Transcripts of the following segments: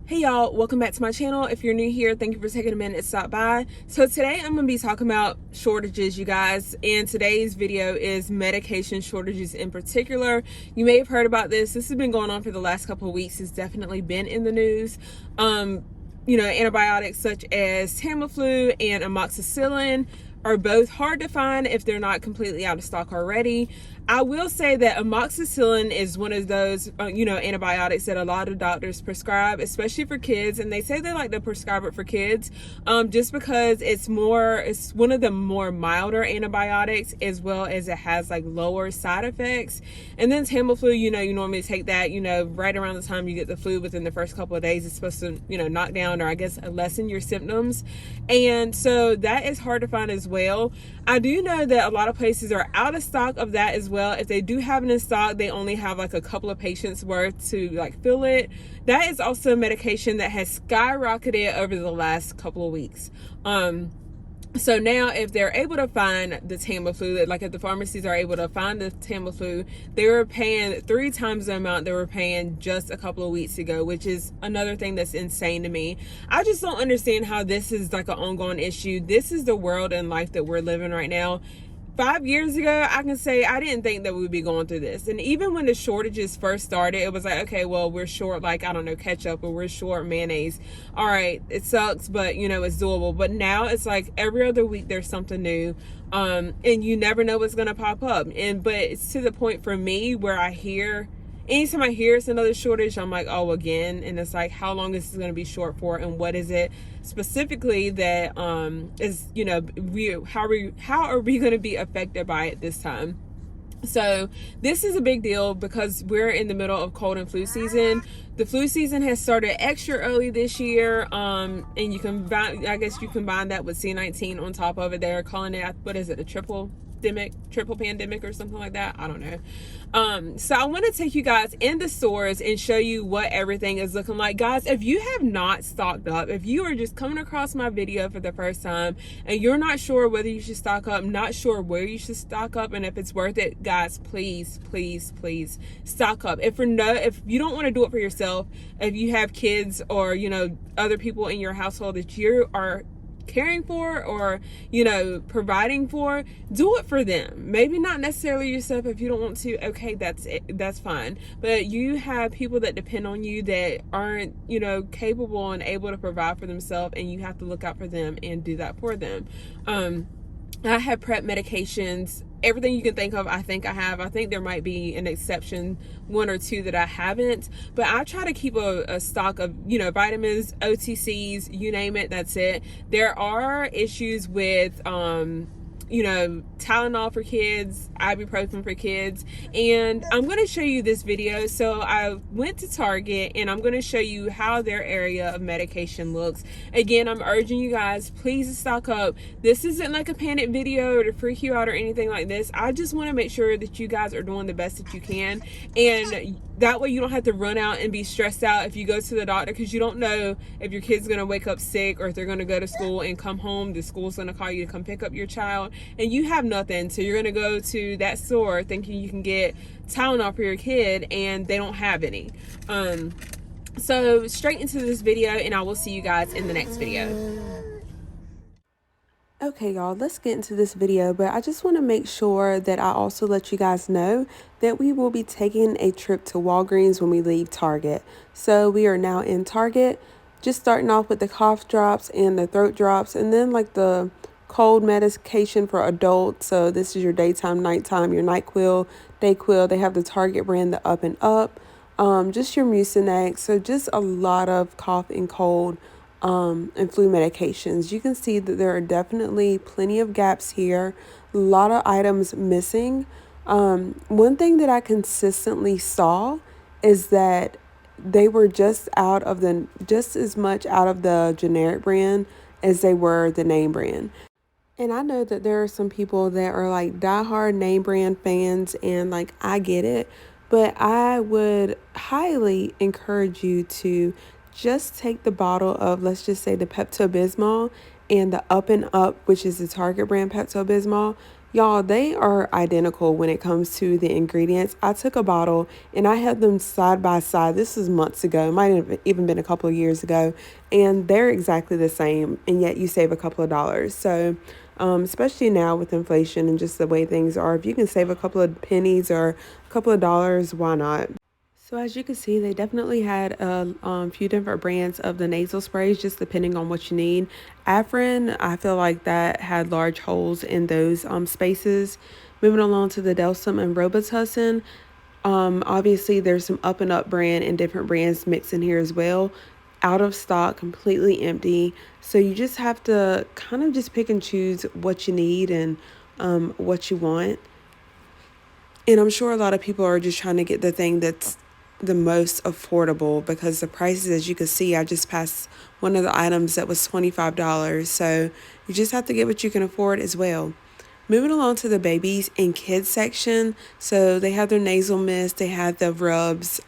Hey y'all, welcome back to my channel. If you're new here, thank you for taking a minute to stop by. So today I'm going to be talking about shortages, you guys, and today's video is medication shortages in particular. You may have heard about this. This has been going on for the last couple of weeks. It's definitely been in the news. Antibiotics such as Tamiflu and amoxicillin are both hard to find if they're not completely out of stock already. I will say that amoxicillin is one of those, antibiotics that a lot of doctors prescribe, especially for kids. And they say they like to prescribe it for kids just because it's one of the more milder antibiotics, as well as it has like lower side effects. And then Tamiflu, you normally take that, right around the time you get the flu within the first couple of days. It's supposed to, knock down or I guess lessen your symptoms. And so that is hard to find as well. I do know that a lot of places are out of stock of that as well. If they do have it in stock, they only have like a couple of patients worth to like fill it. That is also a medication that has skyrocketed over the last couple of weeks. So now if they're able to find the Tamiflu, like if the pharmacies are able to find the Tamiflu, they were paying 3 times the amount they were paying just a couple of weeks ago, which is another thing that's insane to me. I just don't understand how this is like an ongoing issue. This is the world and life that we're living right now. 5 years ago, I can say I didn't think that we would be going through this. And even when the shortages first started, it was like, okay, well, we're short, like, I don't know, ketchup, or we're short mayonnaise. All right, it sucks, but, it's doable. But now it's like every other week there's something new. And you never know what's going to pop up. But it's to the point for me where anytime I hear it's another shortage, I'm like, oh, again. And it's like, how long is this going to be short for? And what is it specifically that is, how are we going to be affected by it this time? So this is a big deal because we're in the middle of cold and flu season. The flu season has started extra early this year. And you combine that with C-19 on top of it. They're calling it, what is it, a triple pandemic or something like that. I don't know. So I want to take you guys in the stores and show you what everything is looking like. Guys, if you have not stocked up, if you are just coming across my video for the first time and you're not sure whether you should stock up, not sure where you should stock up, and if it's worth it, guys, please stock up. If you don't want to do it for yourself, if you have kids or other people in your household that you are caring for or providing for, do it for them. Maybe not necessarily yourself. If you don't want to, okay, that's fine. But you have people that depend on you that aren't capable and able to provide for themselves, and you have to look out for them and do that for them. I have prep medications, everything you can think of. I think there might be an exception, 1 or 2 that I haven't, but I try to keep a stock of vitamins, OTCs, you name it, that's it. There are issues with Tylenol for kids, ibuprofen for kids, and I'm going to show you this video. So I went to Target and I'm going to show you how their area of medication looks. Again, I'm urging you guys, please stock up. This isn't like a panic video or to freak you out or anything like this. I just want to make sure that you guys are doing the best that you can, and that way you don't have to run out and be stressed out if you go to the doctor, because you don't know if your kid's going to wake up sick or if they're going to go to school and come home, the school's going to call you to come pick up your child and you have nothing. So you're going to go to that store thinking you can get Tylenol for your kid and they don't have any. So straight into this video, and I will see you guys in the next video. Okay, y'all, let's get into this video, but I just want to make sure that I also let you guys know that we will be taking a trip to Walgreens when we leave Target. So we are now in Target, just starting off with the cough drops and the throat drops, and then like the cold medication for adults. So this is your daytime, nighttime, your NyQuil, DayQuil. They have the Target brand, the Up and Up, just your Mucinex. So just a lot of cough and cold and flu medications. You can see that there are definitely plenty of gaps here, a lot of items missing. One thing that I consistently saw is that they were just as much out of the generic brand as they were the name brand. And I know that there are some people that are like diehard name brand fans, and like I get it, but I would highly encourage you to just take the bottle of, let's just say, the Pepto-Bismol and the Up and Up, which is the Target brand Pepto-Bismol. Y'all, they are identical when it comes to the ingredients. I took a bottle and I had them side by side. This was months ago. It might have even been a couple of years ago. And they're exactly the same. And yet you save a couple of dollars. So, especially now with inflation and just the way things are, if you can save a couple of pennies or a couple of dollars, why not? So as you can see, they definitely had a few different brands of the nasal sprays, just depending on what you need. Afrin, I feel like that had large holes in those spaces. Moving along to the Delsum and Robitussin. Obviously, there's some Up and Up brand and different brands mixed in here as well. Out of stock, completely empty. So you just have to kind of just pick and choose what you need and what you want. And I'm sure a lot of people are just trying to get the thing that's the most affordable because the prices, as you can see, I just passed one of the items that was $25. So you just have to get what you can afford as well. Moving along to the babies and kids section. So they have their nasal mist, they had the rubs.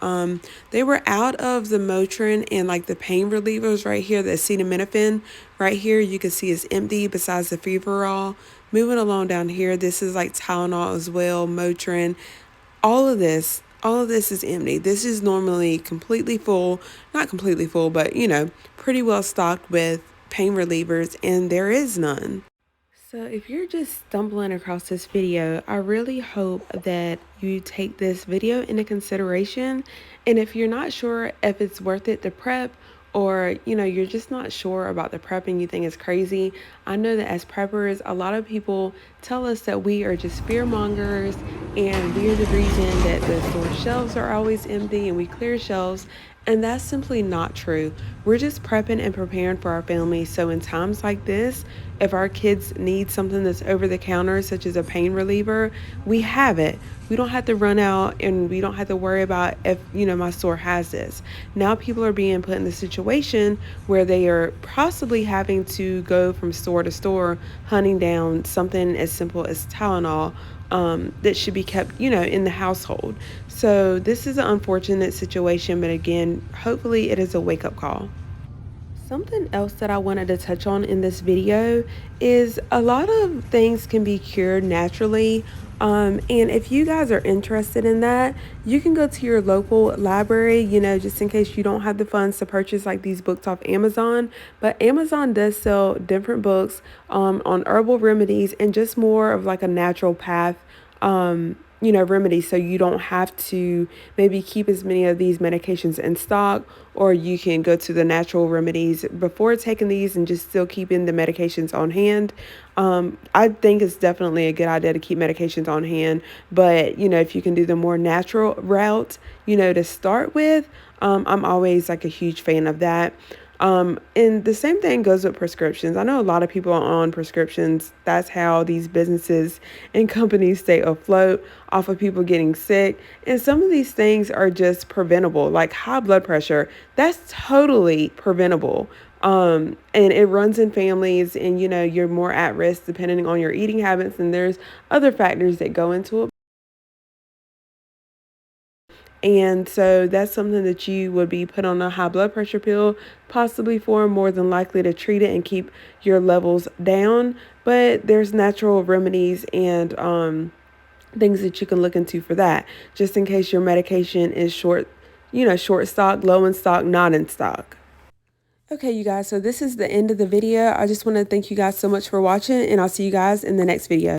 They were out of the Motrin and like the pain relievers right here, the acetaminophen right here, you can see is empty besides the Feverol. Moving along down here, this is like Tylenol as well, Motrin. All of this is empty. This is normally completely full, not completely full, but pretty well stocked with pain relievers, and there is none. So if you're just stumbling across this video, I really hope that you take this video into consideration. And if you're not sure if it's worth it to prep, or you're just not sure about the prepping, you think it's crazy, I know that as preppers, a lot of people tell us that we are just fear mongers and we're the reason that the store shelves are always empty and we clear shelves. And that's simply not true. We're just prepping and preparing for our families. So in times like this, if our kids need something that's over the counter, such as a pain reliever, we have it. We don't have to run out and we don't have to worry about if, my store has this. Now people are being put in the situation where they are possibly having to go from store to store hunting down something as simple as Tylenol that should be kept, in the household. So this is an unfortunate situation, but again, hopefully it is a wake-up call. Something else that I wanted to touch on in this video is a lot of things can be cured naturally. And if you guys are interested in that, you can go to your local library, just in case you don't have the funds to purchase like these books off Amazon. But Amazon does sell different books on herbal remedies and just more of like a natural path. Remedies, so you don't have to maybe keep as many of these medications in stock, or you can go to the natural remedies before taking these and just still keeping the medications on hand. I think it's definitely a good idea to keep medications on hand, but if you can do the more natural route, to start with, I'm always like a huge fan of that. And the same thing goes with prescriptions. I know a lot of people are on prescriptions. That's how these businesses and companies stay afloat off of people getting sick. And some of these things are just preventable, like high blood pressure. That's totally preventable. And it runs in families, and you're more at risk depending on your eating habits. And there's other factors that go into it. And so that's something that you would be put on a high blood pressure pill, possibly for, more than likely to treat it and keep your levels down. But there's natural remedies and things that you can look into for that, just in case your medication is short stock, low in stock, not in stock. Okay, you guys, so this is the end of the video. I just want to thank you guys so much for watching, and I'll see you guys in the next video.